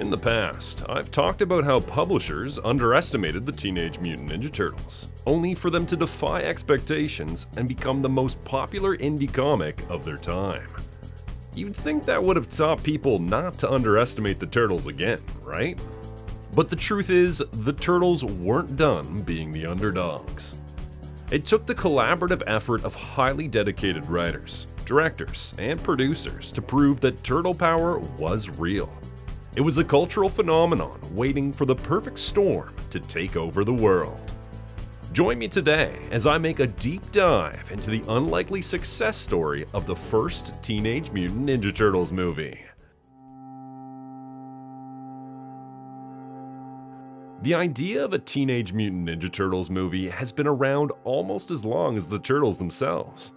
In the past, I've talked about how publishers underestimated the Teenage Mutant Ninja Turtles, only for them to defy expectations and become the most popular indie comic of their time. You'd think that would have taught people not to underestimate the Turtles again, right? But the truth is, the Turtles weren't done being the underdogs. It took the collaborative effort of highly dedicated writers, directors, and producers to prove that turtle power was real. It was a cultural phenomenon waiting for the perfect storm to take over the world. Join me today as I make a deep dive into the unlikely success story of the first Teenage Mutant Ninja Turtles movie. The idea of a Teenage Mutant Ninja Turtles movie has been around almost as long as the Turtles themselves.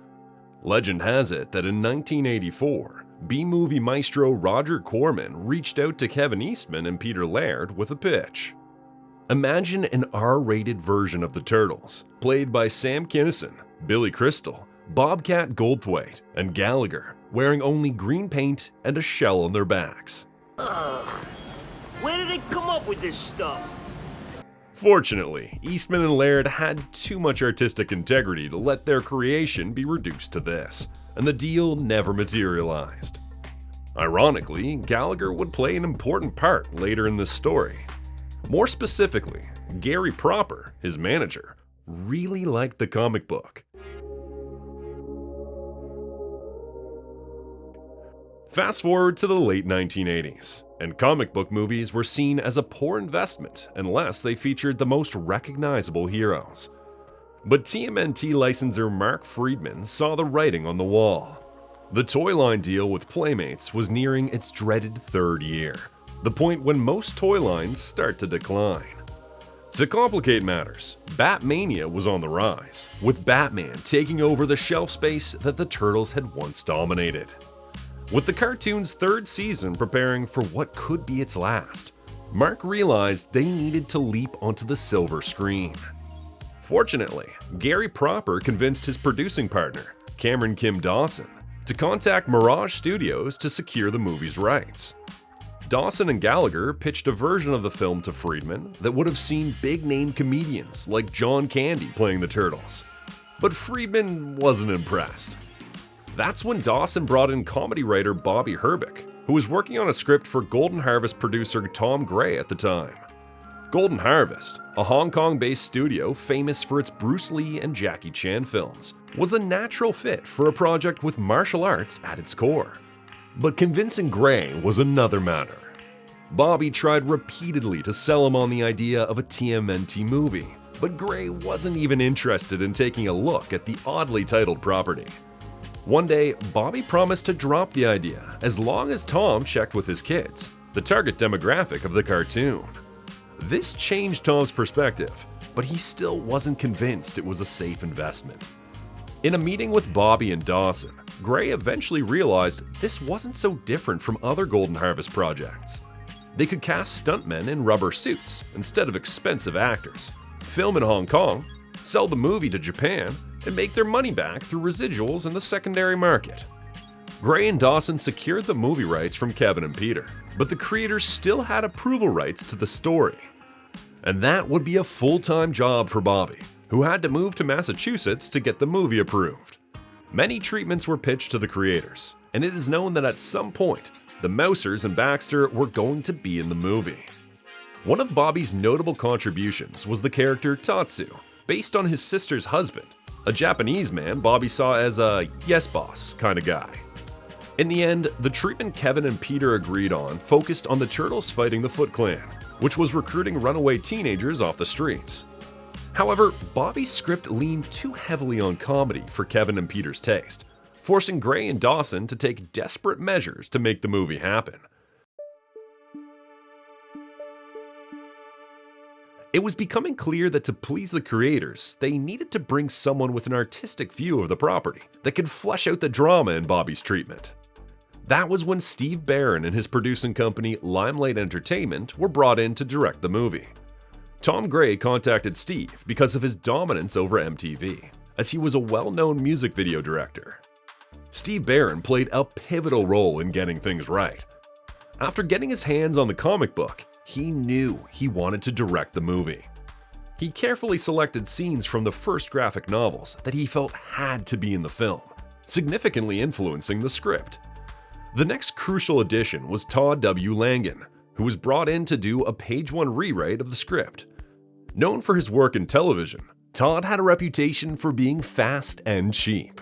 Legend has it that in 1984, B-movie maestro Roger Corman reached out to Kevin Eastman and Peter Laird with a pitch. Imagine an R-rated version of the Turtles, played by Sam Kinison, Billy Crystal, Bobcat Goldthwait, and Gallagher, wearing only green paint and a shell on their backs. Ugh. Where did they come up with this stuff? Fortunately, Eastman and Laird had too much artistic integrity to let their creation be reduced to this, and the deal never materialized. Ironically, Gallagher would play an important part later in this story. More specifically, Gary Proper, his manager, really liked the comic book. Fast forward to the late 1980s, and comic book movies were seen as a poor investment unless they featured the most recognizable heroes. But TMNT licensor Mark Friedman saw the writing on the wall. The toy line deal with Playmates was nearing its dreaded third year, the point when most toy lines start to decline. To complicate matters, Batmania was on the rise, with Batman taking over the shelf space that the Turtles had once dominated. With the cartoon's third season preparing for what could be its last, Mark realized they needed to leap onto the silver screen. Fortunately, Gary Proper convinced his producing partner, Cameron Kim Dawson, to contact Mirage Studios to secure the movie's rights. Dawson and Gallagher pitched a version of the film to Friedman that would have seen big-name comedians like John Candy playing the Turtles. But Friedman wasn't impressed. That's when Dawson brought in comedy writer Bobby Herbeck, who was working on a script for Golden Harvest producer Tom Gray at the time. Golden Harvest, a Hong Kong-based studio famous for its Bruce Lee and Jackie Chan films, was a natural fit for a project with martial arts at its core. But convincing Gray was another matter. Bobby tried repeatedly to sell him on the idea of a TMNT movie, but Gray wasn't even interested in taking a look at the oddly titled property. One day, Bobby promised to drop the idea as long as Tom checked with his kids, the target demographic of the cartoon. This changed Tom's perspective, but he still wasn't convinced it was a safe investment. In a meeting with Bobby and Dawson, Gray eventually realized this wasn't so different from other Golden Harvest projects. They could cast stuntmen in rubber suits instead of expensive actors, film in Hong Kong, sell the movie to Japan, and make their money back through residuals in the secondary market. Gray and Dawson secured the movie rights from Kevin and Peter, but the creators still had approval rights to the story. And that would be a full-time job for Bobby, who had to move to Massachusetts to get the movie approved. Many treatments were pitched to the creators, and it is known that at some point, the Mousers and Baxter were going to be in the movie. One of Bobby's notable contributions was the character Tatsu, based on his sister's husband, a Japanese man Bobby saw as a yes boss kind of guy. In the end, the treatment Kevin and Peter agreed on focused on the Turtles fighting the Foot Clan, which was recruiting runaway teenagers off the streets. However, Bobby's script leaned too heavily on comedy for Kevin and Peter's taste, forcing Gray and Dawson to take desperate measures to make the movie happen. It was becoming clear that to please the creators, they needed to bring someone with an artistic view of the property that could flesh out the drama in Bobby's treatment. That was when Steve Barron and his producing company Limelight Entertainment were brought in to direct the movie. Tom Gray contacted Steve because of his dominance over MTV, as he was a well-known music video director. Steve Barron played a pivotal role in getting things right. After getting his hands on the comic book, he knew he wanted to direct the movie. He carefully selected scenes from the first graphic novels that he felt had to be in the film, significantly influencing the script. The next crucial addition was Todd W. Langen, who was brought in to do a page-one rewrite of the script. Known for his work in television, Todd had a reputation for being fast and cheap.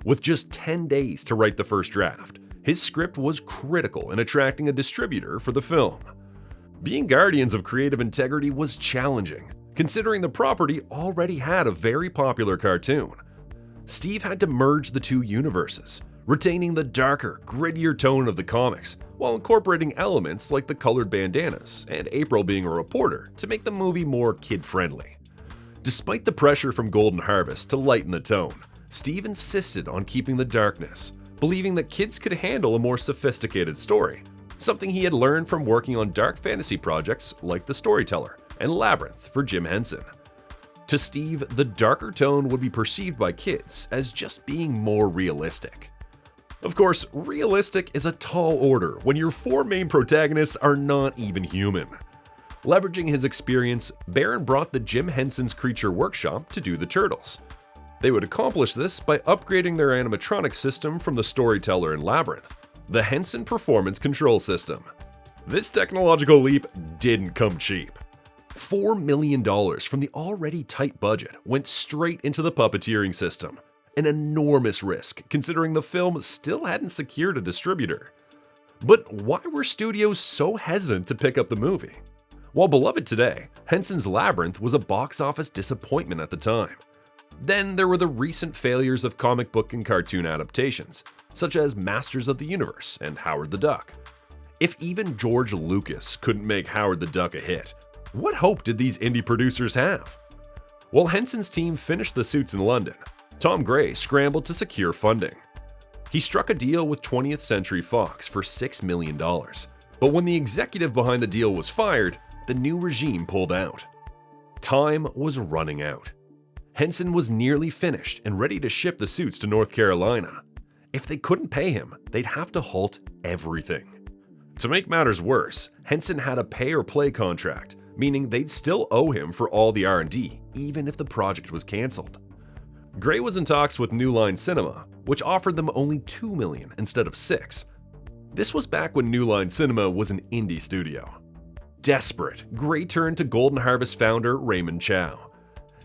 With just 10 days to write the first draft, his script was critical in attracting a distributor for the film. Being guardians of creative integrity was challenging, considering the property already had a very popular cartoon. Steve had to merge the two universes, retaining the darker, grittier tone of the comics, while incorporating elements like the colored bandanas and April being a reporter to make the movie more kid-friendly. Despite the pressure from Golden Harvest to lighten the tone, Steve insisted on keeping the darkness, believing that kids could handle a more sophisticated story, something he had learned from working on dark fantasy projects like The Storyteller and Labyrinth for Jim Henson. To Steve, the darker tone would be perceived by kids as just being more realistic. Of course, realistic is a tall order when your four main protagonists are not even human. Leveraging his experience, Barron brought the Jim Henson's Creature Workshop to do the Turtles. They would accomplish this by upgrading their animatronic system from the Storyteller and Labyrinth, the Henson Performance Control System. This technological leap didn't come cheap. $4 million from the already tight budget went straight into the puppeteering system, an enormous risk considering the film still hadn't secured a distributor. But why were studios so hesitant to pick up the movie? While beloved today, Henson's Labyrinth was a box office disappointment at the time. Then there were the recent failures of comic book and cartoon adaptations, such as Masters of the Universe and Howard the Duck. If even George Lucas couldn't make Howard the Duck a hit, what hope did these indie producers have? While Henson's team finished the suits in London, Tom Gray scrambled to secure funding. He struck a deal with 20th Century Fox for $6 million, but when the executive behind the deal was fired, the new regime pulled out. Time was running out. Henson was nearly finished and ready to ship the suits to North Carolina. If they couldn't pay him, they'd have to halt everything. To make matters worse, Henson had a pay-or-play contract, meaning they'd still owe him for all the R&D, even if the project was cancelled. Gray was in talks with New Line Cinema, which offered them only $2 million instead of $6. This was back when New Line Cinema was an indie studio. Desperate, Gray turned to Golden Harvest founder Raymond Chow.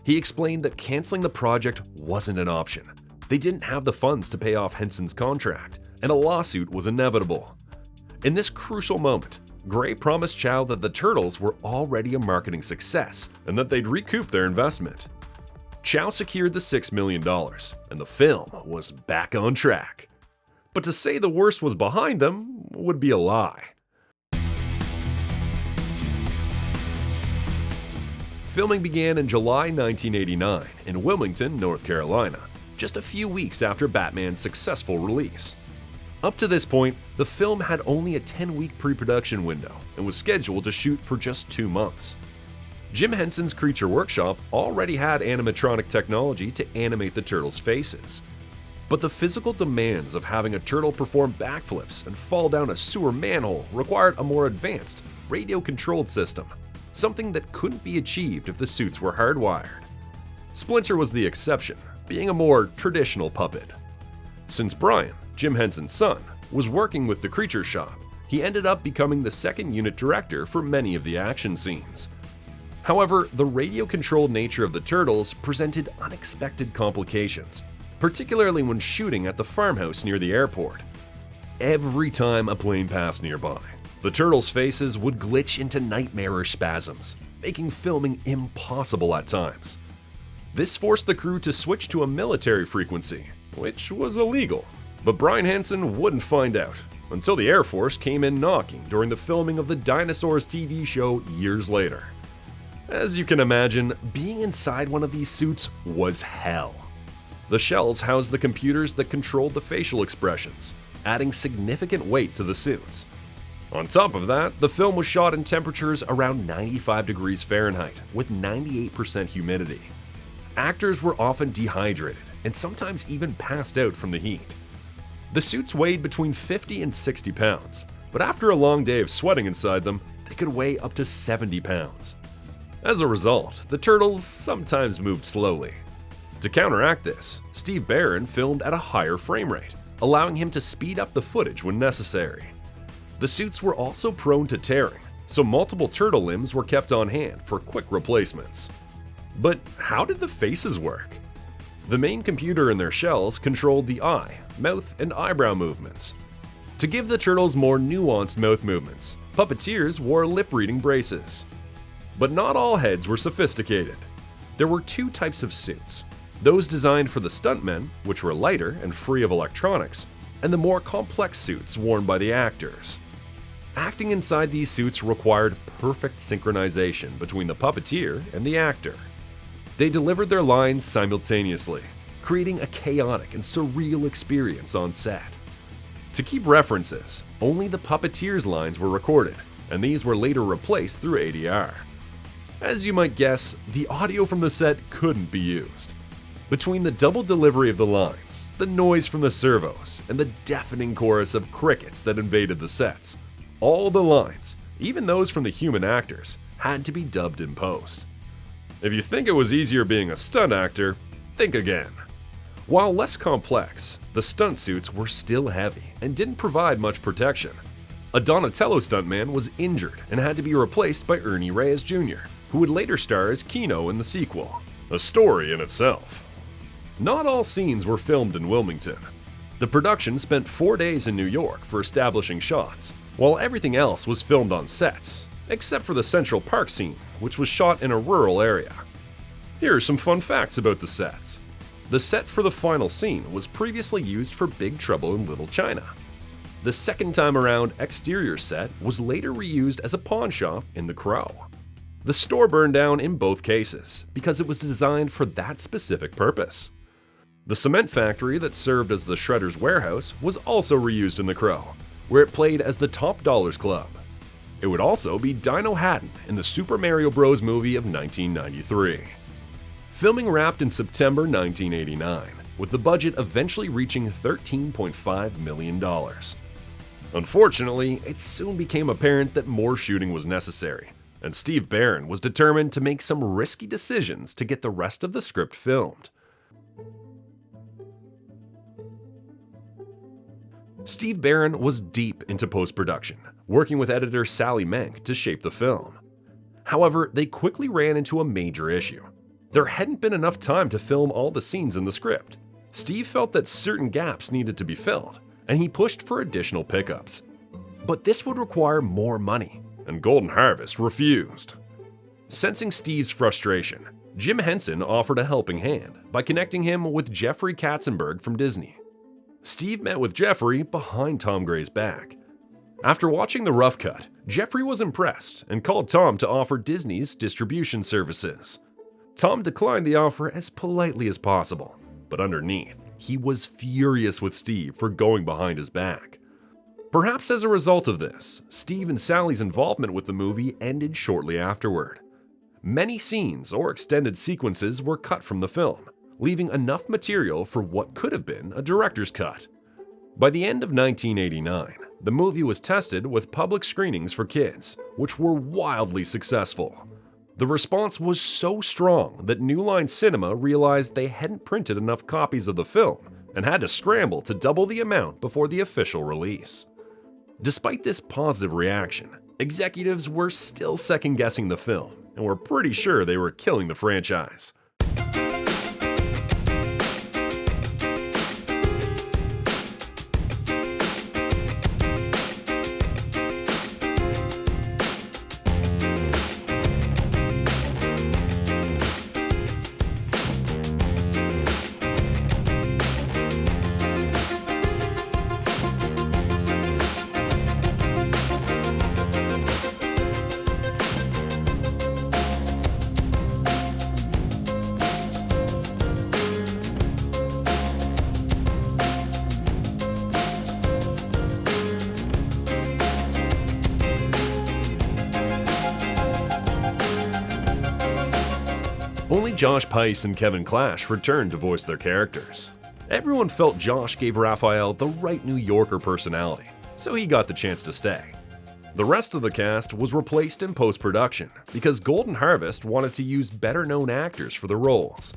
He explained that canceling the project wasn't an option. They didn't have the funds to pay off Henson's contract, and a lawsuit was inevitable. In this crucial moment, Gray promised Chow that the Turtles were already a marketing success and that they'd recoup their investment. Chow secured the $6 million, and the film was back on track. But to say the worst was behind them would be a lie. Filming began in July 1989 in Wilmington, North Carolina, just a few weeks after Batman's successful release. Up to this point, the film had only a 10-week pre-production window and was scheduled to shoot for just 2 months. Jim Henson's Creature Workshop already had animatronic technology to animate the turtles' faces. But the physical demands of having a turtle perform backflips and fall down a sewer manhole required a more advanced, radio-controlled system, something that couldn't be achieved if the suits were hardwired. Splinter was the exception, being a more traditional puppet. Since Brian, Jim Henson's son, was working with the Creature Shop, he ended up becoming the second unit director for many of the action scenes. However, the radio-controlled nature of the Turtles presented unexpected complications, particularly when shooting at the farmhouse near the airport. Every time a plane passed nearby, the Turtles' faces would glitch into nightmarish spasms, making filming impossible at times. This forced the crew to switch to a military frequency, which was illegal. But Brian Henson wouldn't find out until the Air Force came in knocking during the filming of the Dinosaurs TV show years later. As you can imagine, being inside one of these suits was hell. The shells housed the computers that controlled the facial expressions, adding significant weight to the suits. On top of that, the film was shot in temperatures around 95 degrees Fahrenheit with 98% humidity. Actors were often dehydrated and sometimes even passed out from the heat. The suits weighed between 50 and 60 pounds, but after a long day of sweating inside them, they could weigh up to 70 pounds. As a result, the Turtles sometimes moved slowly. To counteract this, Steve Barron filmed at a higher frame rate, allowing him to speed up the footage when necessary. The suits were also prone to tearing, so multiple turtle limbs were kept on hand for quick replacements. But how did the faces work? The main computer in their shells controlled the eye, mouth, and eyebrow movements. To give the turtles more nuanced mouth movements, puppeteers wore lip-reading braces. But not all heads were sophisticated. There were two types of suits: those designed for the stuntmen, which were lighter and free of electronics, and the more complex suits worn by the actors. Acting inside these suits required perfect synchronization between the puppeteer and the actor. They delivered their lines simultaneously, creating a chaotic and surreal experience on set. To keep references, only the puppeteer's lines were recorded, and these were later replaced through ADR. As you might guess, the audio from the set couldn't be used. Between the double delivery of the lines, the noise from the servos, and the deafening chorus of crickets that invaded the sets, all the lines, even those from the human actors, had to be dubbed in post. If you think it was easier being a stunt actor, think again. While less complex, the stunt suits were still heavy and didn't provide much protection. A Donatello stuntman was injured and had to be replaced by Ernie Reyes Jr., who would later star as Keno in the sequel. A story in itself. Not all scenes were filmed in Wilmington. The production spent 4 days in New York for establishing shots, while everything else was filmed on sets, except for the Central Park scene, which was shot in a rural area. Here are some fun facts about the sets. The set for the final scene was previously used for Big Trouble in Little China. The second time around exterior set was later reused as a pawn shop in The Crow. The store burned down in both cases because it was designed for that specific purpose. The cement factory that served as the Shredder's warehouse was also reused in The Crow, where it played as the Top Dollars Club. It would also be Dino Haddon in the Super Mario Bros. Movie of 1993. Filming wrapped in September 1989, with the budget eventually reaching $13.5 million. Unfortunately, it soon became apparent that more shooting was necessary, and Steve Barron was determined to make some risky decisions to get the rest of the script filmed. Steve Barron was deep into post-production, working with editor Sally Menk to shape the film. However, they quickly ran into a major issue. There hadn't been enough time to film all the scenes in the script. Steve felt that certain gaps needed to be filled, and he pushed for additional pickups. But this would require more money, and Golden Harvest refused. Sensing Steve's frustration, Jim Henson offered a helping hand by connecting him with Jeffrey Katzenberg from Disney. Steve met with Jeffrey behind Tom Gray's back. After watching the rough cut, Jeffrey was impressed and called Tom to offer Disney's distribution services. Tom declined the offer as politely as possible, but underneath, he was furious with Steve for going behind his back. Perhaps as a result of this, Steve and Sally's involvement with the movie ended shortly afterward. Many scenes or extended sequences were cut from the film, leaving enough material for what could have been a director's cut. By the end of 1989, the movie was tested with public screenings for kids, which were wildly successful. The response was so strong that New Line Cinema realized they hadn't printed enough copies of the film and had to scramble to double the amount before the official release. Despite this positive reaction, executives were still second-guessing the film and were pretty sure they were killing the franchise. Only Josh Pais and Kevin Clash returned to voice their characters. Everyone felt Josh gave Raphael the right New Yorker personality, so he got the chance to stay. The rest of the cast was replaced in post-production because Golden Harvest wanted to use better-known actors for the roles.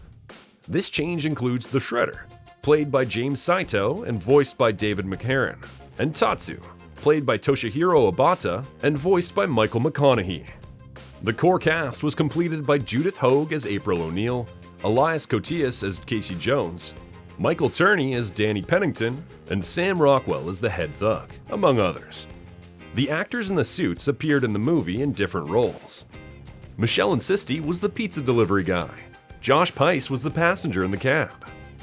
This change includes the Shredder, played by James Saito and voiced by David McHerron, and Tatsu, played by Toshihiro Obata and voiced by Michael McConaughey. The core cast was completed by Judith Hoag as April O'Neil, Elias Koteas as Casey Jones, Michael Turney as Danny Pennington, and Sam Rockwell as the head thug, among others. The actors in the suits appeared in the movie in different roles. Michelle Insisti was the pizza delivery guy. Josh Peiss was the passenger in the cab.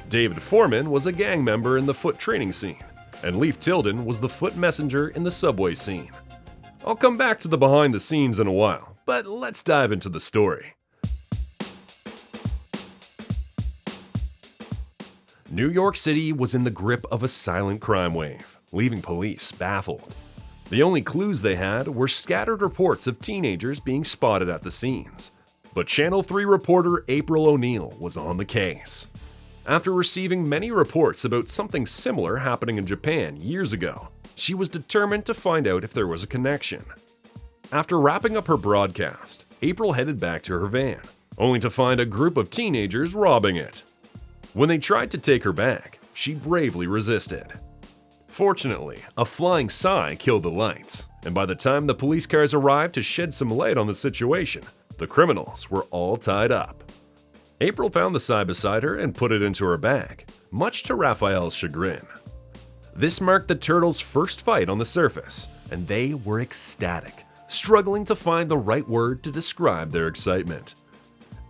David Foreman was a gang member in the foot training scene, and Leif Tilden was the foot messenger in the subway scene. I'll come back to the behind the scenes in a while, but let's dive into the story. New York City was in the grip of a silent crime wave, leaving police baffled. The only clues they had were scattered reports of teenagers being spotted at the scenes. But Channel 3 reporter April O'Neil was on the case. After receiving many reports about something similar happening in Japan years ago, she was determined to find out if there was a connection. After wrapping up her broadcast, April headed back to her van, only to find a group of teenagers robbing it. When they tried to take her bag, she bravely resisted. Fortunately, a flying sigh killed the lights, and by the time the police cars arrived to shed some light on the situation, the criminals were all tied up. April found the sigh beside her and put it into her bag, much to Raphael's chagrin. This marked the Turtles' first fight on the surface, and they were ecstatic, struggling to find the right word to describe their excitement.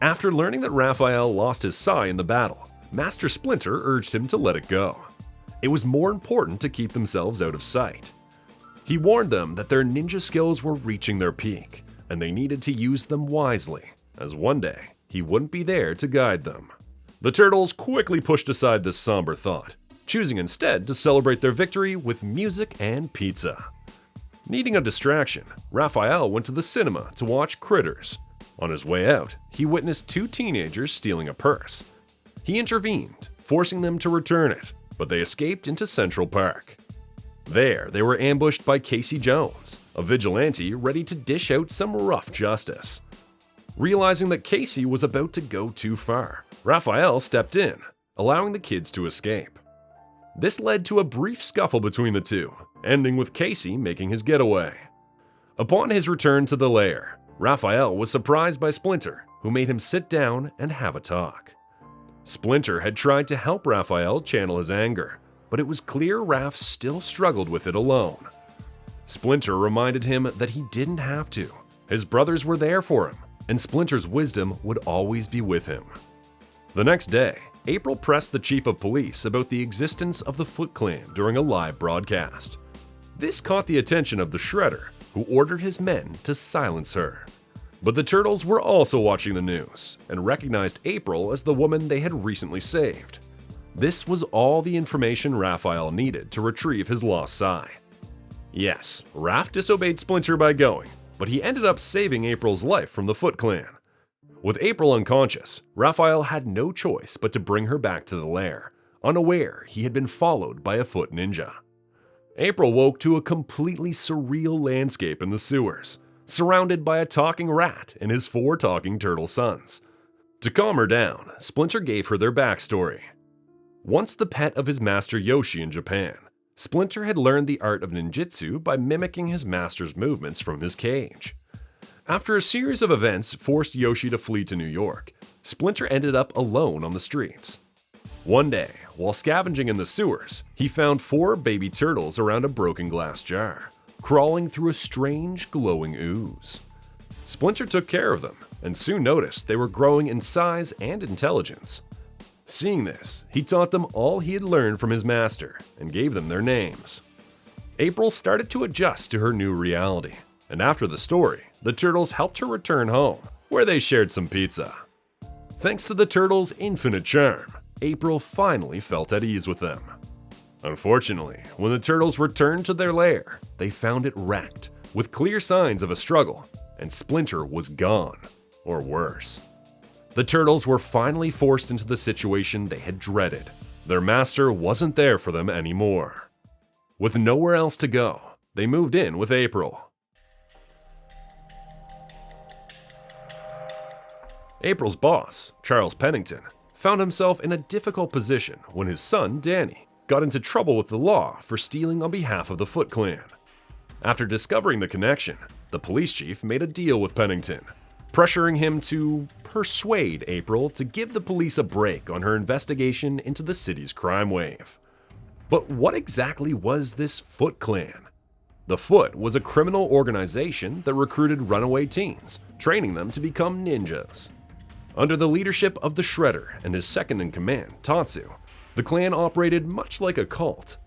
After learning that Raphael lost his sigh in the battle, Master Splinter urged him to let it go. It was more important to keep themselves out of sight. He warned them that their ninja skills were reaching their peak, and they needed to use them wisely, as one day he wouldn't be there to guide them. The Turtles quickly pushed aside this somber thought, choosing instead to celebrate their victory with music and pizza. Needing a distraction, Raphael went to the cinema to watch Critters. On his way out, he witnessed two teenagers stealing a purse. He intervened, forcing them to return it, but they escaped into Central Park. There, they were ambushed by Casey Jones, a vigilante ready to dish out some rough justice. Realizing that Casey was about to go too far, Raphael stepped in, allowing the kids to escape. This led to a brief scuffle between the two, ending with Casey making his getaway. Upon his return to the lair, Raphael was surprised by Splinter, who made him sit down and have a talk. Splinter had tried to help Raphael channel his anger, but it was clear Raph still struggled with it alone. Splinter reminded him that he didn't have to. His brothers were there for him, and Splinter's wisdom would always be with him. The next day, April pressed the chief of police about the existence of the Foot Clan during a live broadcast. This caught the attention of the Shredder, who ordered his men to silence her. But the Turtles were also watching the news and recognized April as the woman they had recently saved. This was all the information Raphael needed to retrieve his lost sigh. Yes, Raph disobeyed Splinter by going, but he ended up saving April's life from the Foot Clan. With April unconscious, Raphael had no choice but to bring her back to the lair, unaware he had been followed by a foot ninja. April woke to a completely surreal landscape in the sewers, surrounded by a talking rat and his 4 talking turtle sons. To calm her down, Splinter gave her their backstory. Once the pet of his master Yoshi in Japan, Splinter had learned the art of ninjutsu by mimicking his master's movements from his cage. After a series of events forced Yoshi to flee to New York, Splinter ended up alone on the streets. One day, while scavenging in the sewers, he found 4 baby turtles around a broken glass jar, crawling through a strange glowing ooze. Splinter took care of them and soon noticed they were growing in size and intelligence. Seeing this, he taught them all he had learned from his master and gave them their names. April started to adjust to her new reality, and after the story, the Turtles helped her return home, where they shared some pizza. Thanks to the Turtles' infinite charm, April finally felt at ease with them. Unfortunately, when the Turtles returned to their lair, they found it wrecked, with clear signs of a struggle, and Splinter was gone, or worse. The Turtles were finally forced into the situation they had dreaded. Their master wasn't there for them anymore. With nowhere else to go, they moved in with April. April's boss, Charles Pennington, found himself in a difficult position when his son, Danny, got into trouble with the law for stealing on behalf of the Foot Clan. After discovering the connection, the police chief made a deal with Pennington, pressuring him to persuade April to give the police a break on her investigation into the city's crime wave. But what exactly was this Foot Clan? The Foot was a criminal organization that recruited runaway teens, training them to become ninjas. Under the leadership of the Shredder and his second-in-command, Tatsu, the clan operated much like a cult.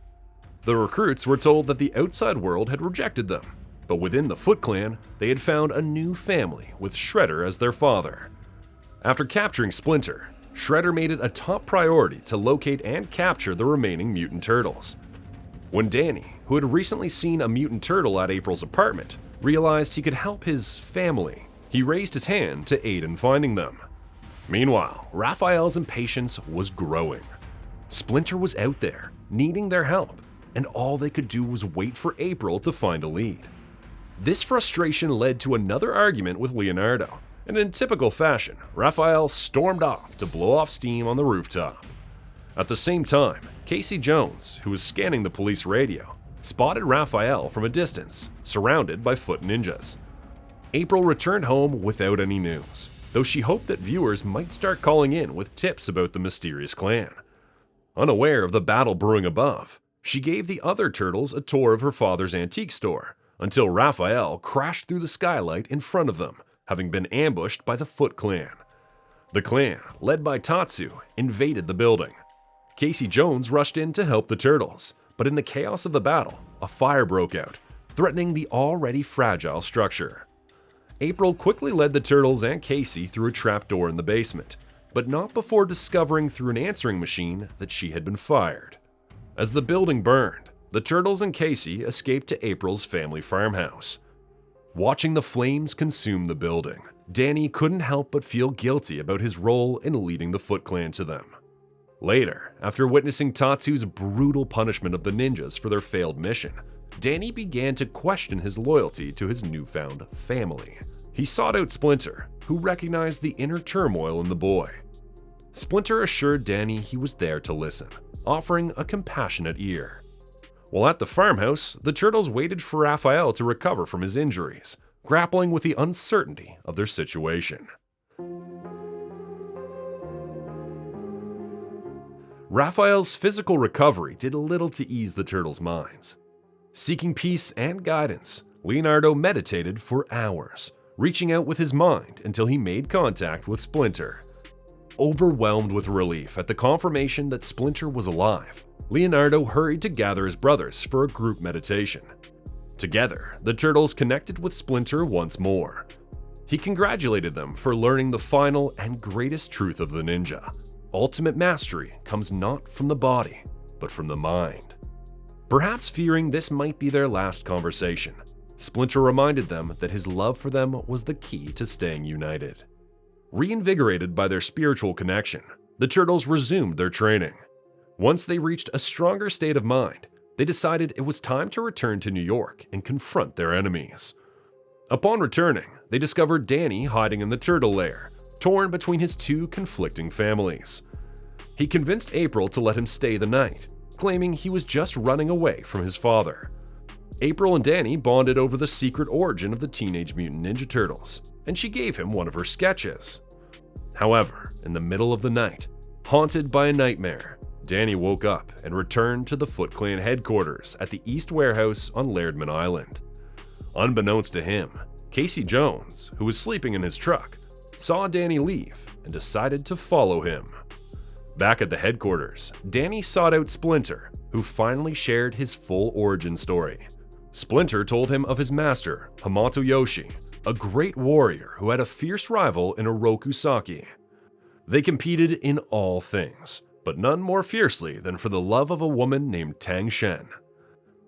The recruits were told that the outside world had rejected them, but within the Foot Clan, they had found a new family with Shredder as their father. After capturing Splinter, Shredder made it a top priority to locate and capture the remaining mutant turtles. When Danny, who had recently seen a mutant turtle at April's apartment, realized he could help his family, he raised his hand to aid in finding them. Meanwhile, Raphael's impatience was growing. Splinter was out there, needing their help, and all they could do was wait for April to find a lead. This frustration led to another argument with Leonardo, and in typical fashion, Raphael stormed off to blow off steam on the rooftop. At the same time, Casey Jones, who was scanning the police radio, spotted Raphael from a distance, surrounded by foot ninjas. April returned home without any news, though she hoped that viewers might start calling in with tips about the mysterious clan. Unaware of the battle brewing above, she gave the other turtles a tour of her father's antique store, until Raphael crashed through the skylight in front of them, having been ambushed by the Foot Clan. The clan, led by Tatsu, invaded the building. Casey Jones rushed in to help the turtles, but in the chaos of the battle, a fire broke out, threatening the already fragile structure. April quickly led the turtles and Casey through a trapdoor in the basement, but not before discovering through an answering machine that she had been fired. As the building burned, the turtles and Casey escaped to April's family farmhouse. Watching the flames consume the building, Danny couldn't help but feel guilty about his role in leading the Foot Clan to them. Later, after witnessing Tatsu's brutal punishment of the ninjas for their failed mission, Danny began to question his loyalty to his newfound family. He sought out Splinter, who recognized the inner turmoil in the boy. Splinter assured Danny he was there to listen, offering a compassionate ear. While at the farmhouse, the turtles waited for Raphael to recover from his injuries, grappling with the uncertainty of their situation. Raphael's physical recovery did little to ease the turtles' minds. Seeking peace and guidance, Leonardo meditated for hours, reaching out with his mind until he made contact with Splinter. Overwhelmed with relief at the confirmation that Splinter was alive, Leonardo hurried to gather his brothers for a group meditation. Together, the turtles connected with Splinter once more. He congratulated them for learning the final and greatest truth of the ninja. Ultimate mastery comes not from the body, but from the mind. Perhaps fearing this might be their last conversation, Splinter reminded them that his love for them was the key to staying united. Reinvigorated by their spiritual connection, the turtles resumed their training. Once they reached a stronger state of mind, they decided it was time to return to New York and confront their enemies. Upon returning, they discovered Danny hiding in the turtle lair, torn between his two conflicting families. He convinced April to let him stay the night, claiming he was just running away from his father. April and Danny bonded over the secret origin of the Teenage Mutant Ninja Turtles, and she gave him one of her sketches. However, in the middle of the night, haunted by a nightmare, Danny woke up and returned to the Foot Clan headquarters at the East Warehouse on Lairdman Island. Unbeknownst to him, Casey Jones, who was sleeping in his truck, saw Danny leave and decided to follow him. Back at the headquarters, Danny sought out Splinter, who finally shared his full origin story. Splinter told him of his master, Hamato Yoshi, a great warrior who had a fierce rival in Oroku Saki. They competed in all things, but none more fiercely than for the love of a woman named Tang Shen.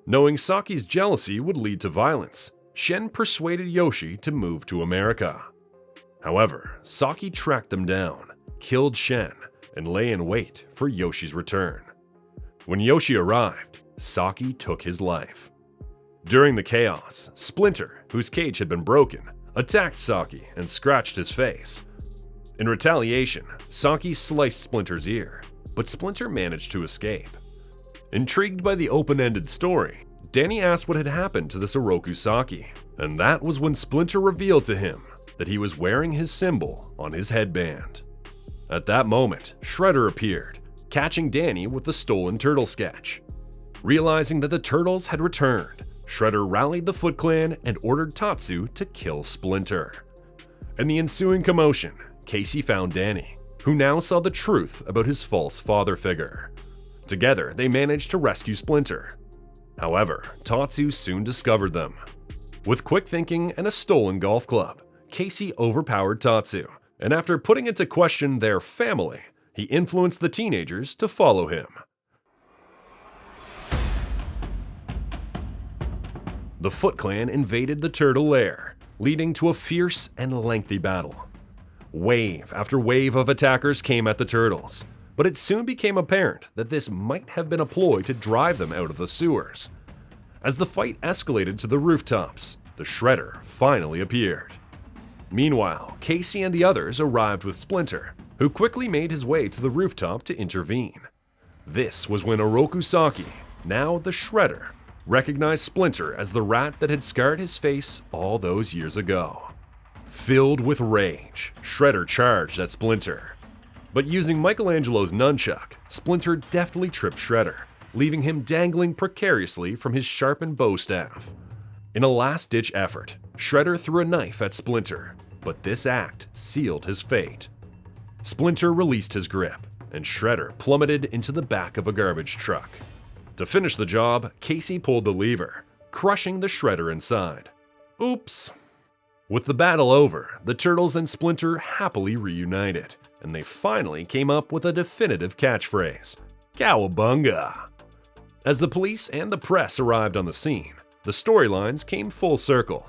Knowing Saki's jealousy would lead to violence, Shen persuaded Yoshi to move to America. However, Saki tracked them down, killed Shen, and lay in wait for Yoshi's return. When Yoshi arrived, Saki took his life. During the chaos, Splinter, whose cage had been broken, attacked Saki and scratched his face. In retaliation, Saki sliced Splinter's ear, but Splinter managed to escape. Intrigued by the open-ended story, Danny asked what had happened to this Oroku Saki, and that was when Splinter revealed to him that he was wearing his symbol on his headband. At that moment, Shredder appeared, catching Danny with the stolen turtle sketch. Realizing that the turtles had returned, Shredder rallied the Foot Clan and ordered Tatsu to kill Splinter. In the ensuing commotion, Casey found Danny, who now saw the truth about his false father figure. Together, they managed to rescue Splinter. However, Tatsu soon discovered them. With quick thinking and a stolen golf club, Casey overpowered Tatsu, and after putting into question their family, he influenced the teenagers to follow him. The Foot Clan invaded the turtle lair, leading to a fierce and lengthy battle. Wave after wave of attackers came at the turtles, but it soon became apparent that this might have been a ploy to drive them out of the sewers. As the fight escalated to the rooftops, the Shredder finally appeared. Meanwhile, Casey and the others arrived with Splinter, who quickly made his way to the rooftop to intervene. This was when Oroku Saki, now the Shredder, recognized Splinter as the rat that had scarred his face all those years ago. Filled with rage, Shredder charged at Splinter. But using Michelangelo's nunchuck, Splinter deftly tripped Shredder, leaving him dangling precariously from his sharpened bow staff. In a last-ditch effort, Shredder threw a knife at Splinter, but this act sealed his fate. Splinter released his grip, and Shredder plummeted into the back of a garbage truck. To finish the job, Casey pulled the lever, crushing the Shredder inside. Oops. With the battle over, the Turtles and Splinter happily reunited, and they finally came up with a definitive catchphrase, "Cowabunga!" As the police and the press arrived on the scene, the storylines came full circle.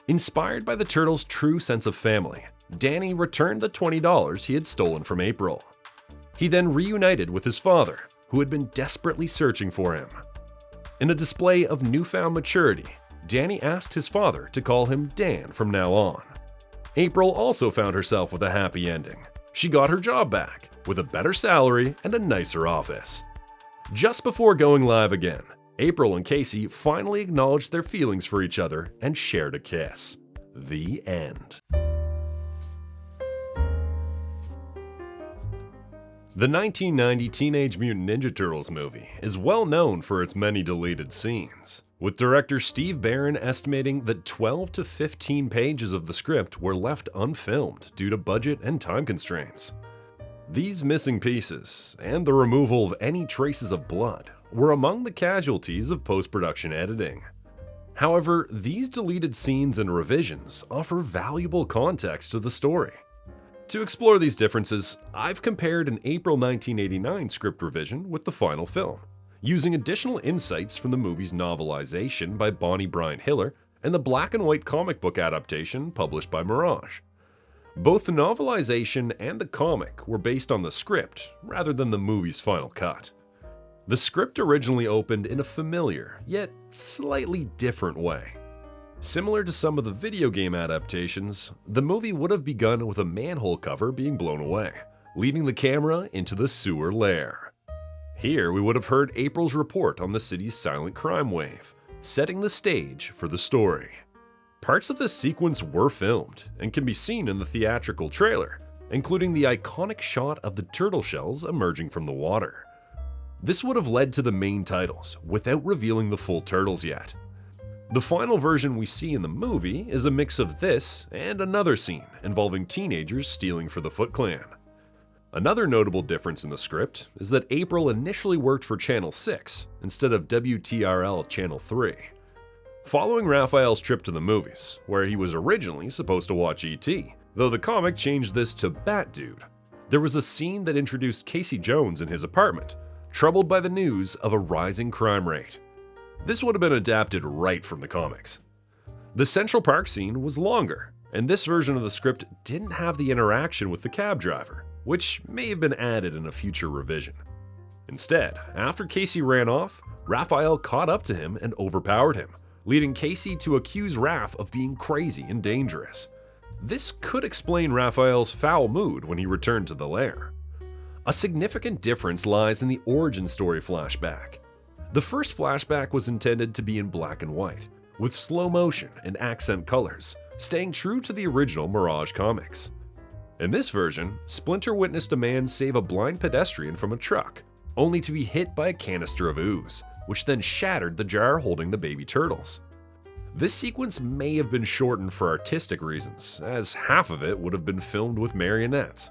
Inspired by the Turtles' true sense of family, Danny returned the $20 he had stolen from April. He then reunited with his father, who had been desperately searching for him. In a display of newfound maturity, Danny asked his father to call him Dan from now on. April also found herself with a happy ending. She got her job back, with a better salary and a nicer office. Just before going live again, April and Casey finally acknowledged their feelings for each other and shared a kiss. The end. The 1990 Teenage Mutant Ninja Turtles movie is well known for its many deleted scenes, with director Steve Barron estimating that 12 to 15 pages of the script were left unfilmed due to budget and time constraints. These missing pieces, and the removal of any traces of blood, were among the casualties of post-production editing. However, these deleted scenes and revisions offer valuable context to the story. To explore these differences, I've compared an April 1989 script revision with the final film, using additional insights from the movie's novelization by Bonnie Bryant Hiller and the black and white comic book adaptation published by Mirage. Both the novelization and the comic were based on the script rather than the movie's final cut. The script originally opened in a familiar, yet slightly different way. Similar to some of the video game adaptations, the movie would have begun with a manhole cover being blown away, leading the camera into the sewer lair. Here we would have heard April's report on the city's silent crime wave, setting the stage for the story. Parts of this sequence were filmed and can be seen in the theatrical trailer, including the iconic shot of the turtle shells emerging from the water. This would have led to the main titles without revealing the full turtles yet. The final version we see in the movie is a mix of this and another scene involving teenagers stealing for the Foot Clan. Another notable difference in the script is that April initially worked for Channel 6 instead of WTRL Channel 3. Following Raphael's trip to the movies, where he was originally supposed to watch E.T., though the comic changed this to Bat Dude, there was a scene that introduced Casey Jones in his apartment, troubled by the news of a rising crime rate. This would have been adapted right from the comics. The Central Park scene was longer, and this version of the script didn't have the interaction with the cab driver, which may have been added in a future revision. Instead, after Casey ran off, Raphael caught up to him and overpowered him, leading Casey to accuse Raph of being crazy and dangerous. This could explain Raphael's foul mood when he returned to the lair. A significant difference lies in the origin story flashback. The first flashback was intended to be in black and white, with slow motion and accent colors, staying true to the original Mirage comics. In this version, Splinter witnessed a man save a blind pedestrian from a truck, only to be hit by a canister of ooze, which then shattered the jar holding the baby turtles. This sequence may have been shortened for artistic reasons, as half of it would have been filmed with marionettes.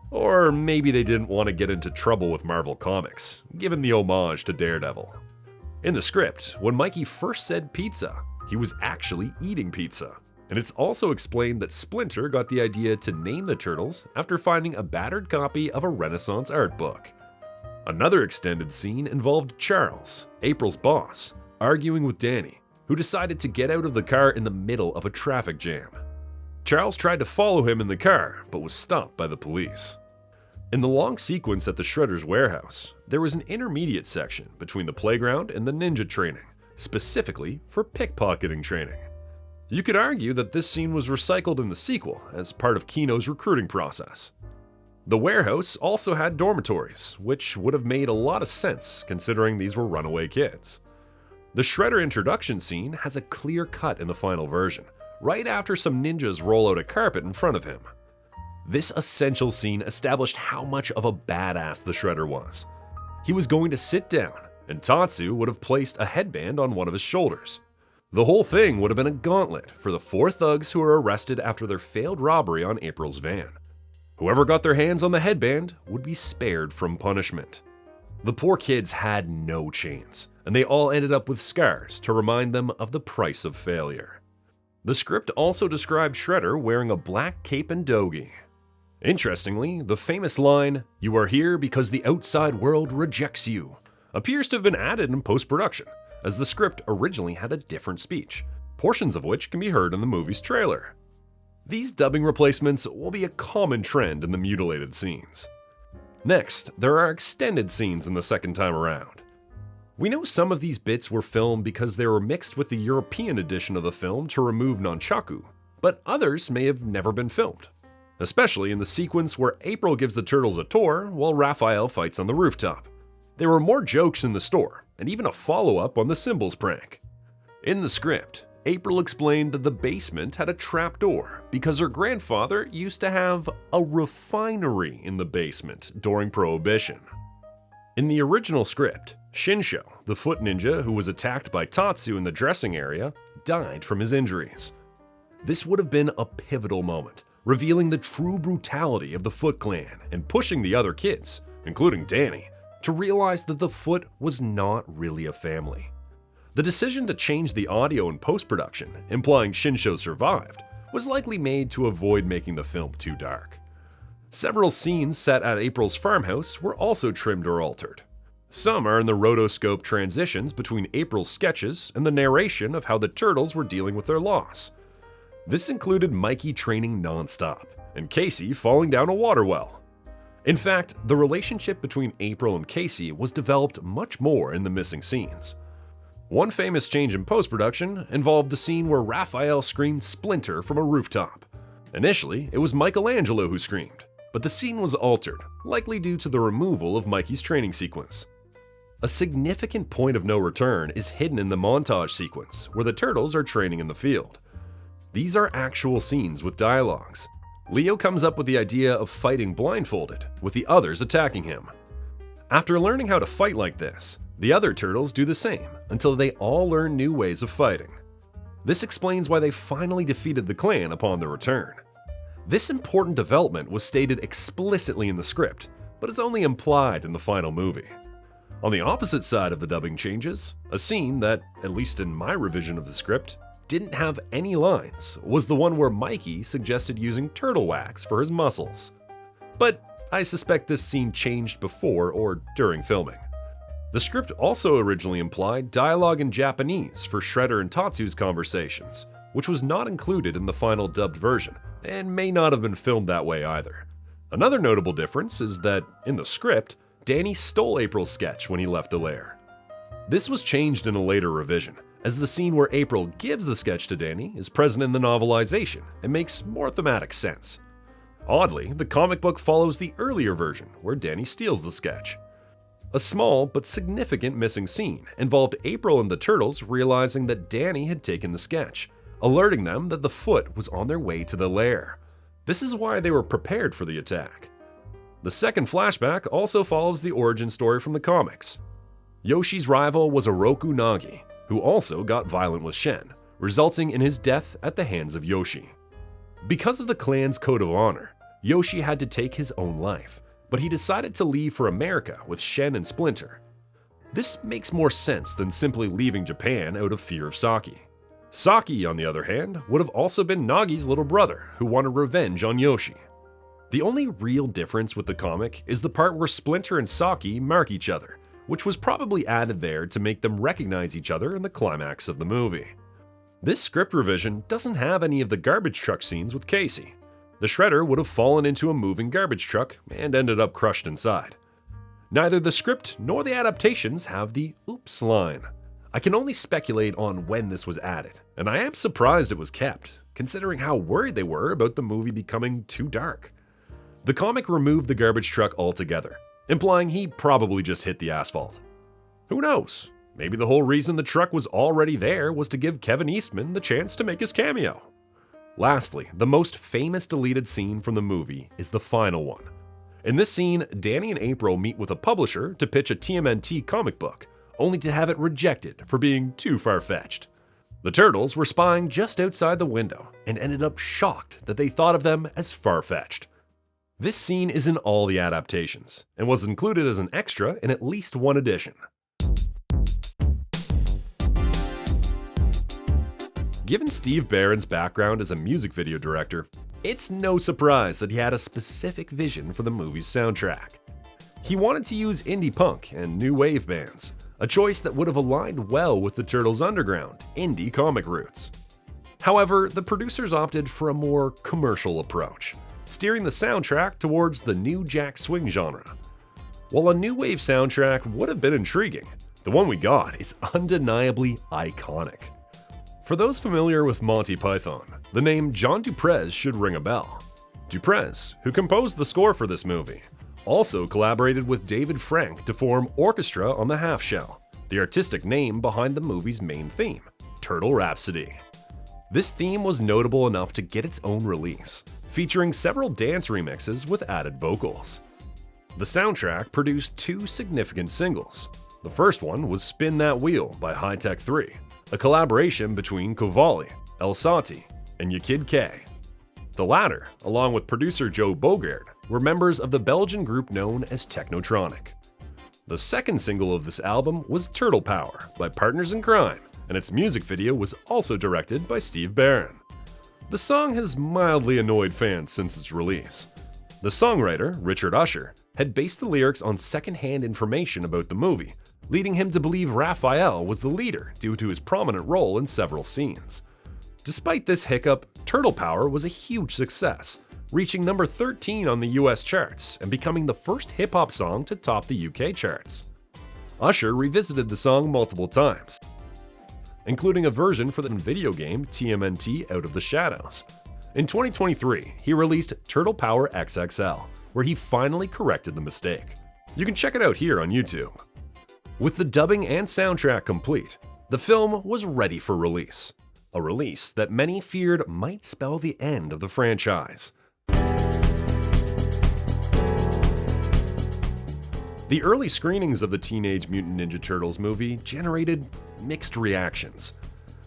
Or maybe they didn't want to get into trouble with Marvel Comics, given the homage to Daredevil. In the script, when Mikey first said pizza, he was actually eating pizza, and it's also explained that Splinter got the idea to name the turtles after finding a battered copy of a Renaissance art book. Another extended scene involved Charles, April's boss, arguing with Danny, who decided to get out of the car in the middle of a traffic jam. Charles tried to follow him in the car, but was stopped by the police. In the long sequence at the Shredder's warehouse, there was an intermediate section between the playground and the ninja training, specifically for pickpocketing training. You could argue that this scene was recycled in the sequel as part of Kino's recruiting process. The warehouse also had dormitories, which would have made a lot of sense considering these were runaway kids. The Shredder introduction scene has a clear cut in the final version, right after some ninjas roll out a carpet in front of him. This essential scene established how much of a badass the Shredder was. He was going to sit down, and Tatsu would have placed a headband on one of his shoulders. The whole thing would have been a gauntlet for the four thugs who were arrested after their failed robbery on April's van. Whoever got their hands on the headband would be spared from punishment. The poor kids had no chance, and they all ended up with scars to remind them of the price of failure. The script also described Shredder wearing a black cape and dogie. Interestingly, the famous line, "You are here because the outside world rejects you," appears to have been added in post-production, as the script originally had a different speech, portions of which can be heard in the movie's trailer. These dubbing replacements will be a common trend in the mutilated scenes. Next, there are extended scenes in the second time around. We know some of these bits were filmed because they were mixed with the European edition of the film to remove nunchaku, but others may have never been filmed, especially in the sequence where April gives the turtles a tour while Raphael fights on the rooftop. There were more jokes in the store, and even a follow-up on the Symbols prank. In the script, April explained that the basement had a trapdoor because her grandfather used to have a refinery in the basement during Prohibition. In the original script, Shinsho, the foot ninja who was attacked by Tatsu in the dressing area, died from his injuries. This would have been a pivotal moment, revealing the true brutality of the Foot Clan and pushing the other kids, including Danny, to realize that the Foot was not really a family. The decision to change the audio in post-production, implying Shinsho survived, was likely made to avoid making the film too dark. Several scenes set at April's farmhouse were also trimmed or altered. Some are in the rotoscope transitions between April's sketches and the narration of how the turtles were dealing with their loss. This included Mikey training non-stop, and Casey falling down a water well. In fact, the relationship between April and Casey was developed much more in the missing scenes. One famous change in post-production involved the scene where Raphael screamed Splinter from a rooftop. Initially, it was Michelangelo who screamed, but the scene was altered, likely due to the removal of Mikey's training sequence. A significant point of no return is hidden in the montage sequence, where the turtles are training in the field. These are actual scenes with dialogues. Leo comes up with the idea of fighting blindfolded, with the others attacking him. After learning how to fight like this, the other turtles do the same until they all learn new ways of fighting. This explains why they finally defeated the clan upon their return. This important development was stated explicitly in the script, but is only implied in the final movie. On the opposite side of the dubbing changes, a scene that, at least in my revision of the script, didn't have any lines was the one where Mikey suggested using turtle wax for his muscles. But I suspect this scene changed before or during filming. The script also originally implied dialogue in Japanese for Shredder and Tatsu's conversations, which was not included in the final dubbed version, and may not have been filmed that way either. Another notable difference is that, in the script, Danny stole April's sketch when he left the lair. This was changed in a later revision, as the scene where April gives the sketch to Danny is present in the novelization and makes more thematic sense. Oddly, the comic book follows the earlier version where Danny steals the sketch. A small but significant missing scene involved April and the Turtles realizing that Danny had taken the sketch, alerting them that the Foot was on their way to the lair. This is why they were prepared for the attack. The second flashback also follows the origin story from the comics. Yoshi's rival was Oroku Nagi, who also got violent with Shen, resulting in his death at the hands of Yoshi. Because of the clan's code of honor, Yoshi had to take his own life, but he decided to leave for America with Shen and Splinter. This makes more sense than simply leaving Japan out of fear of Saki. Saki, on the other hand, would have also been Nagi's little brother who wanted revenge on Yoshi. The only real difference with the comic is the part where Splinter and Saki mark each other, which was probably added there to make them recognize each other in the climax of the movie. This script revision doesn't have any of the garbage truck scenes with Casey. The Shredder would have fallen into a moving garbage truck and ended up crushed inside. Neither the script nor the adaptations have the "oops" line. I can only speculate on when this was added, and I am surprised it was kept, considering how worried they were about the movie becoming too dark. The comic removed the garbage truck altogether, implying he probably just hit the asphalt. Who knows? Maybe the whole reason the truck was already there was to give Kevin Eastman the chance to make his cameo. Lastly, the most famous deleted scene from the movie is the final one. In this scene, Danny and April meet with a publisher to pitch a TMNT comic book, only to have it rejected for being too far-fetched. The Turtles were spying just outside the window and ended up shocked that they thought of them as far-fetched. This scene is in all the adaptations and was included as an extra in at least one edition. Given Steve Barron's background as a music video director, it's no surprise that he had a specific vision for the movie's soundtrack. He wanted to use indie punk and new wave bands, a choice that would have aligned well with the Turtles' underground, indie comic roots. However, the producers opted for a more commercial approach, steering the soundtrack towards the new jack swing genre. While a new wave soundtrack would have been intriguing, the one we got is undeniably iconic. For those familiar with Monty Python, the name John Duprez should ring a bell. Duprez, who composed the score for this movie, also collaborated with David Frank to form Orchestra on the Half Shell, the artistic name behind the movie's main theme, Turtle Rhapsody. This theme was notable enough to get its own release, featuring several dance remixes with added vocals. The soundtrack produced two significant singles. The first one was Spin That Wheel by High Tech 3, a collaboration between Cavalli, El Sati, and Yakid K. The latter, along with producer Joe Bogard, were members of the Belgian group known as Technotronic. The second single of this album was Turtle Power by Partners in Kryme, and its music video was also directed by Steve Barron. The song has mildly annoyed fans since its release. The songwriter, Richard Usher, had based the lyrics on secondhand information about the movie, leading him to believe Raphael was the leader due to his prominent role in several scenes. Despite this hiccup, Turtle Power was a huge success, reaching number 13 on the US charts and becoming the first hip-hop song to top the UK charts. Usher revisited the song multiple times, including a version for the video game TMNT Out of the Shadows. In 2023, he released Turtle Power XXL, where he finally corrected the mistake. You can check it out here on YouTube. With the dubbing and soundtrack complete, the film was ready for release. A release that many feared might spell the end of the franchise. The early screenings of the Teenage Mutant Ninja Turtles movie generated mixed reactions.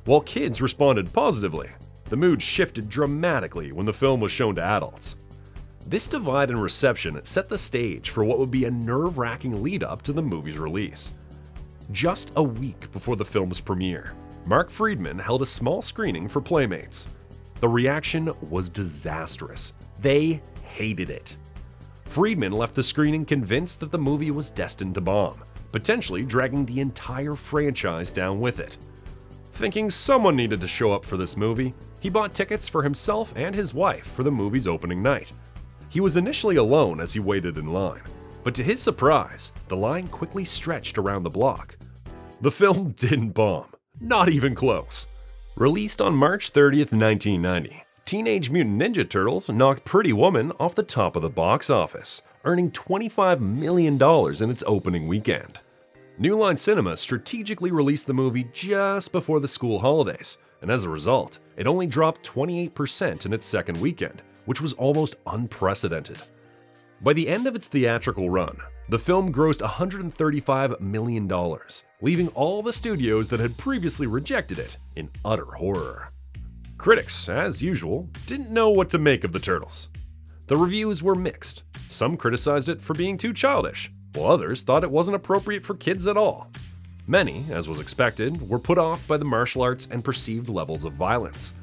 While kids responded positively, the mood shifted dramatically when the film was shown to adults. This divide in reception set the stage for what would be a nerve-wracking lead-up to the movie's release. Just a week before the film's premiere, Mark Friedman held a small screening for Playmates. The reaction was disastrous. They hated it. Friedman left the screening convinced that the movie was destined to bomb, potentially dragging the entire franchise down with it. Thinking someone needed to show up for this movie, he bought tickets for himself and his wife for the movie's opening night. He was initially alone as he waited in line, But to his surprise, the line quickly stretched around the block. The film didn't bomb, not even close. Released on March 30th, 1990, Teenage Mutant Ninja Turtles knocked Pretty Woman off the top of the box office, earning $25 million in its opening weekend. New Line Cinema strategically released the movie just before the school holidays, and as a result, it only dropped 28% in its second weekend, which was almost unprecedented. By the end of its theatrical run, the film grossed $135 million, leaving all the studios that had previously rejected it in utter horror. Critics, as usual, didn't know what to make of the Turtles. The reviews were mixed. Some criticized it for being too childish, while others thought it wasn't appropriate for kids at all. Many, as was expected, were put off by the martial arts and perceived levels of violence.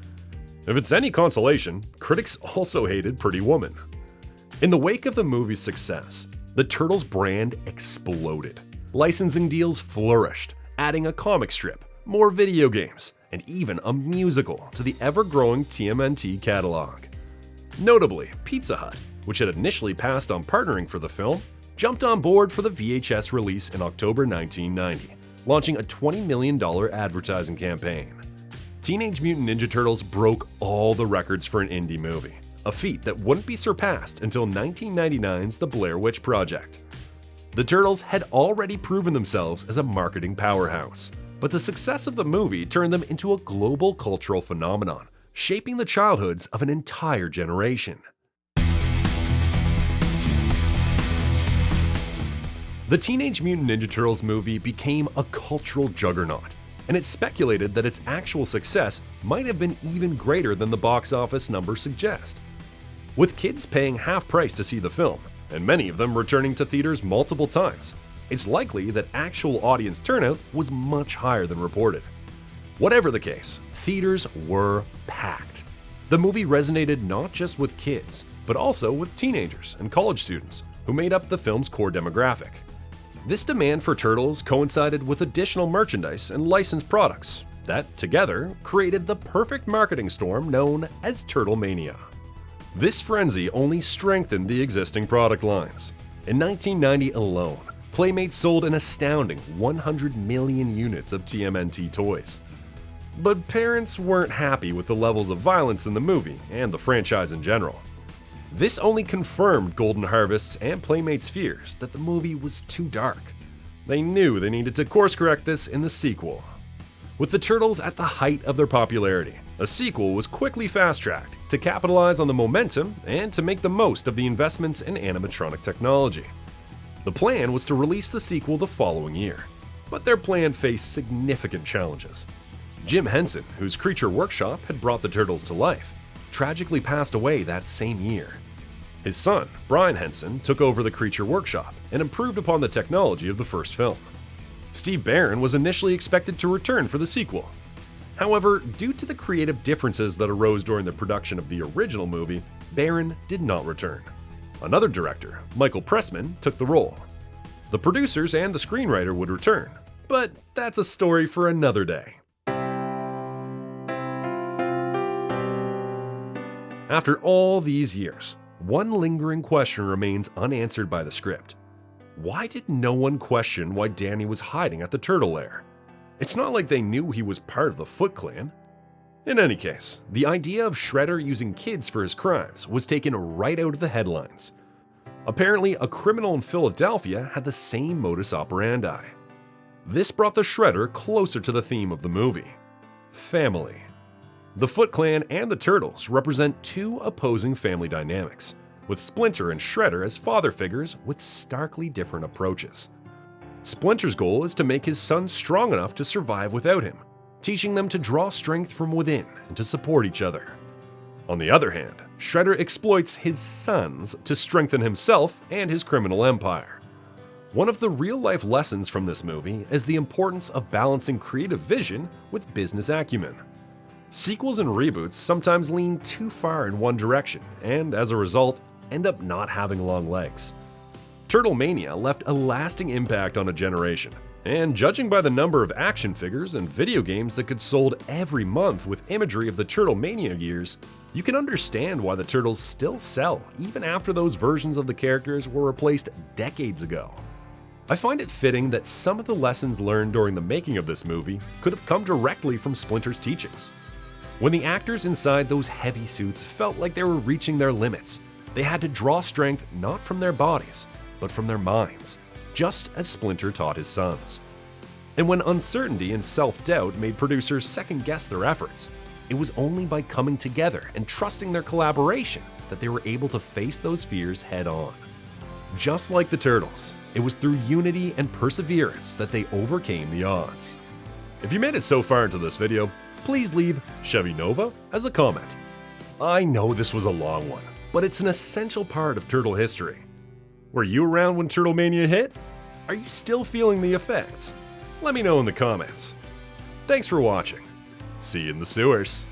If it's any consolation, critics also hated Pretty Woman. In the wake of the movie's success, the Turtles brand exploded. Licensing deals flourished, adding a comic strip, more video games, and even a musical to the ever-growing TMNT catalog. Notably, Pizza Hut, which had initially passed on partnering for the film, jumped on board for the VHS release in October 1990, launching a $20 million advertising campaign. Teenage Mutant Ninja Turtles broke all the records for an indie movie, a feat that wouldn't be surpassed until 1999's The Blair Witch Project. The Turtles had already proven themselves as a marketing powerhouse, but the success of the movie turned them into a global cultural phenomenon, shaping the childhoods of an entire generation. The Teenage Mutant Ninja Turtles movie became a cultural juggernaut, and it's speculated that its actual success might have been even greater than the box office numbers suggest. With kids paying half price to see the film, and many of them returning to theaters multiple times, it's likely that actual audience turnout was much higher than reported. Whatever the case, theaters were packed. The movie resonated not just with kids, but also with teenagers and college students, who made up the film's core demographic. This demand for Turtles coincided with additional merchandise and licensed products that, together, created the perfect marketing storm known as Turtlemania. This frenzy only strengthened the existing product lines. In 1990 alone, Playmates sold an astounding 100 million units of TMNT toys. But parents weren't happy with the levels of violence in the movie and the franchise in general. This only confirmed Golden Harvest's and Playmates' fears that the movie was too dark. They knew they needed to course-correct this in the sequel. With the Turtles at the height of their popularity, a sequel was quickly fast-tracked to capitalize on the momentum and to make the most of the investments in animatronic technology. The plan was to release the sequel the following year, but their plan faced significant challenges. Jim Henson, whose Creature Workshop had brought the Turtles to life, tragically passed away that same year. His son, Brian Henson, took over the Creature Workshop and improved upon the technology of the first film. Steve Barron was initially expected to return for the sequel. However, due to the creative differences that arose during the production of the original movie, Barron did not return. Another director, Michael Pressman, took the role. The producers and the screenwriter would return, but that's a story for another day. After all these years, one lingering question remains unanswered by the script. Why did no one question why Danny was hiding at the Turtle Lair? It's not like they knew he was part of the Foot Clan. In any case, the idea of Shredder using kids for his crimes was taken right out of the headlines. Apparently, a criminal in Philadelphia had the same modus operandi. This brought the Shredder closer to the theme of the movie: family. The Foot Clan and the Turtles represent two opposing family dynamics, with Splinter and Shredder as father figures with starkly different approaches. Splinter's goal is to make his sons strong enough to survive without him, teaching them to draw strength from within and to support each other. On the other hand, Shredder exploits his sons to strengthen himself and his criminal empire. One of the real-life lessons from this movie is the importance of balancing creative vision with business acumen. Sequels and reboots sometimes lean too far in one direction and, as a result, end up not having long legs. Turtlemania left a lasting impact on a generation, And judging by the number of action figures and video games that get sold every month with imagery of the Turtlemania years, you can understand why the Turtles still sell even after those versions of the characters were replaced decades ago. I find it fitting that some of the lessons learned during the making of this movie could have come directly from Splinter's teachings. When the actors inside those heavy suits felt like they were reaching their limits, they had to draw strength not from their bodies, but from their minds, just as Splinter taught his sons. And when uncertainty and self-doubt made producers second-guess their efforts, it was only by coming together and trusting their collaboration that they were able to face those fears head-on. Just like the Turtles, it was through unity and perseverance that they overcame the odds. If you made it so far into this video, please leave Chevy Nova as a comment. I know this was a long one, but it's an essential part of Turtle history. Were you around when Turtlemania hit? Are you still feeling the effects? Let me know in the comments. Thanks for watching. See you in the sewers.